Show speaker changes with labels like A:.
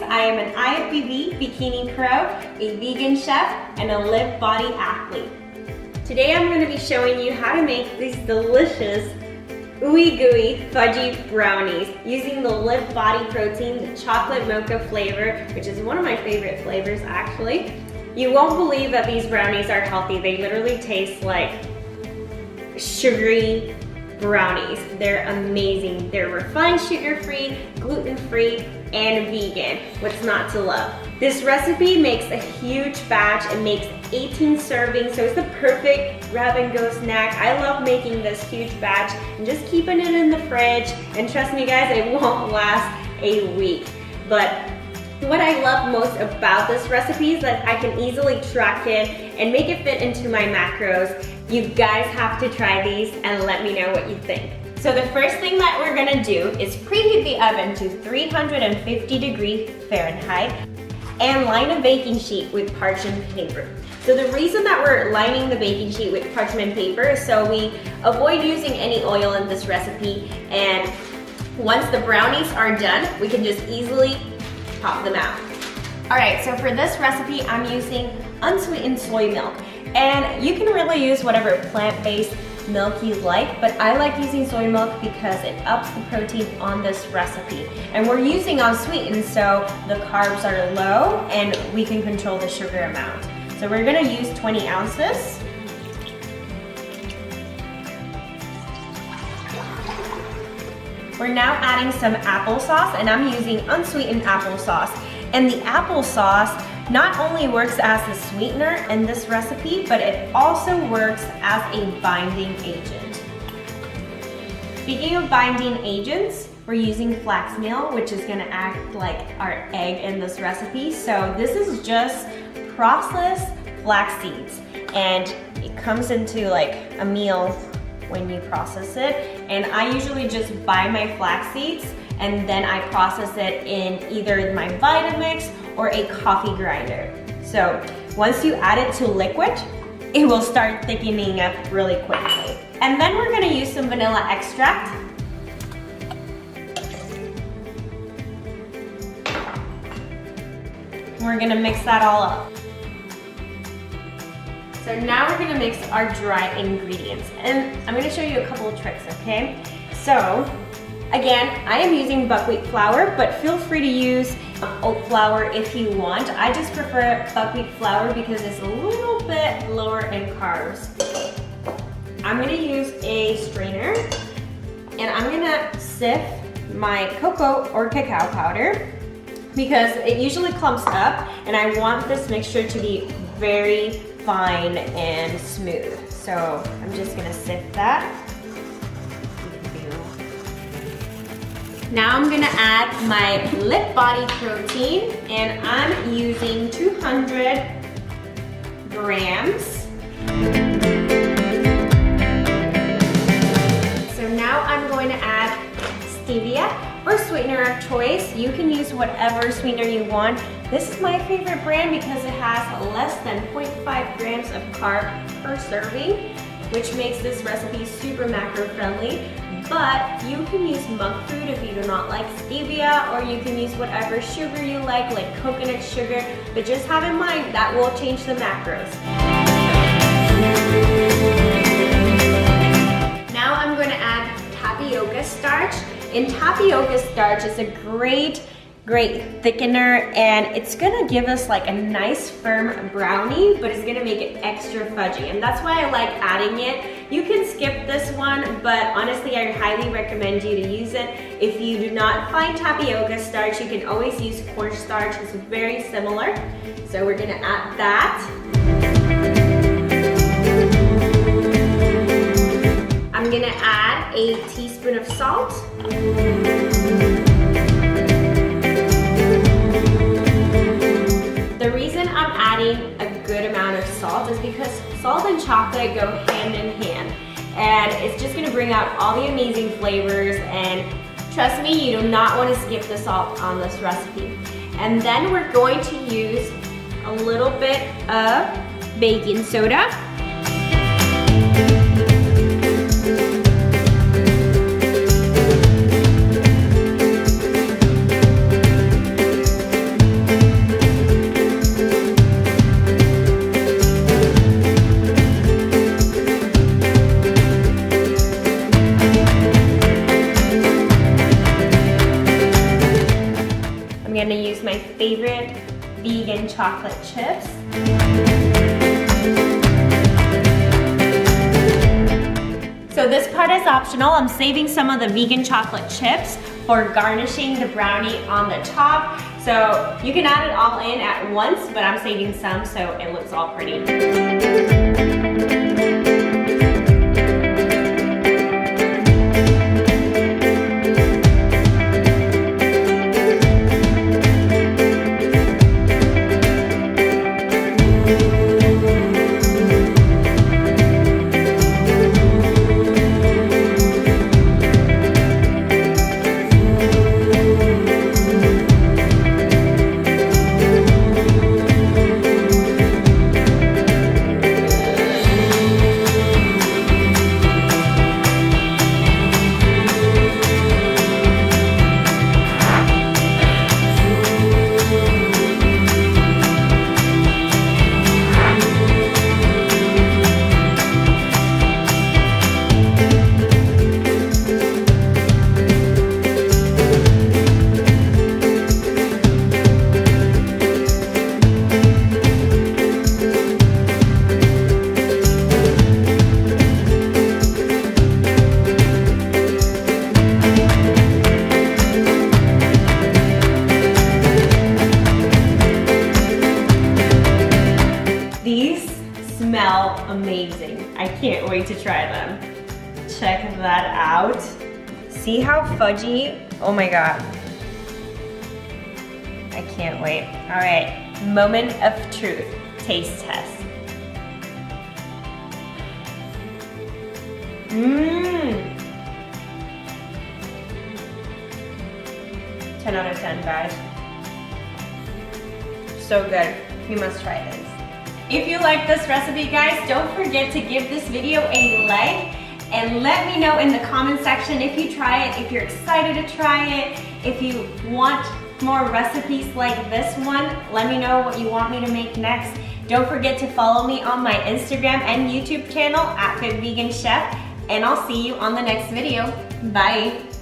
A: Matthews. I am an IFBB Bikini Pro, a vegan chef, and a LIV body athlete. Today I'm going to be showing you how to make these delicious ooey gooey fudgy brownies using the LIV body protein, the chocolate mocha flavor, which is one of my favorite flavors actually. You won't believe that these brownies are healthy. They literally taste like sugary brownies. They're amazing. They're refined, sugar-free, gluten-free, and vegan. What's not to love? This recipe makes a huge batch. It makes 18 servings, so it's the perfect grab-and-go snack. I love making this huge batch and just keeping it in the fridge. And trust me guys, it won't last a week. But what I love most about this recipe is that I can easily track it and make it fit into my macros. You guys have to try these and let me know what you think. So the first thing that we're gonna do is preheat the oven to 350 degrees Fahrenheit and line a baking sheet with parchment paper. So the reason that we're lining the baking sheet with parchment paper is so we avoid using any oil in this recipe, and once the brownies are done, we can just easily pop them out. All right, so for this recipe, I'm using unsweetened soy milk. And you can really use whatever plant-based milk you like, but I like using soy milk because it ups the protein on this recipe. And we're using unsweetened, so the carbs are low and we can control the sugar amount. So we're gonna use 20 ounces. We're now adding some applesauce, and I'm using unsweetened applesauce. And the applesauce not only works as a sweetener in this recipe, but it also works as a binding agent. Speaking of binding agents, we're using flax meal, which is gonna act like our egg in this recipe. So this is just processed flax seeds, and it comes into like a meal when you process it. And I usually just buy my flax seeds and then I process it in either my Vitamix or a coffee grinder. So once you add it to liquid, it will start thickening up really quickly. And then we're gonna use some vanilla extract. We're gonna mix that all up. So now we're gonna mix our dry ingredients. And I'm gonna show you a couple of tricks, okay? So, again, I am using buckwheat flour, but feel free to use oat flour if you want. I just prefer buckwheat flour because it's a little bit lower in carbs. I'm gonna use a strainer, and I'm gonna sift my cocoa or cacao powder because it usually clumps up, and I want this mixture to be very fine and smooth. So I'm just gonna sift that. Now I'm gonna add my LIV body protein, and I'm using 200 grams. So now I'm going to add stevia or sweetener of choice. You can use whatever sweetener you want. This is my favorite brand because it has less than 0.5 grams of carb per serving, which makes this recipe super macro friendly. But you can use monk fruit if you do not like stevia, or you can use whatever sugar you like coconut sugar, but just have in mind that will change the macros. Now I'm going to add tapioca starch. And tapioca starch is a great thickener, and it's gonna give us like a nice firm brownie, but it's gonna make it extra fudgy, and that's why I like adding it. You can skip this one, but honestly I highly recommend you to use it. If you do not find tapioca starch, you can always use cornstarch. It's very similar. So we're gonna add that. I'm gonna add a teaspoon of salt. The reason I'm adding a good amount of salt is because salt and chocolate go hand in hand, and it's just gonna bring out all the amazing flavors, and trust me, you do not want to skip the salt on this recipe. And then we're going to use a little bit of baking soda. my favorite vegan chocolate chips. So this part is optional. I'm saving some of the vegan chocolate chips for garnishing the brownie on the top. So you can add it all in at once, but I'm saving some so it looks all pretty. These smell amazing. I can't wait to try them. Check that out. See how fudgy? Oh my God. I can't wait. All right, moment of truth. Taste test. Mmm. 10 out of 10, guys. So good. You must try this. If you like this recipe, guys, don't forget to give this video a like and let me know in the comment section if you try it, if you're excited to try it, if you want more recipes like this one, let me know what you want me to make next. Don't forget to follow me on my Instagram and YouTube channel @FitVeganChef, and I'll see you on the next video. Bye.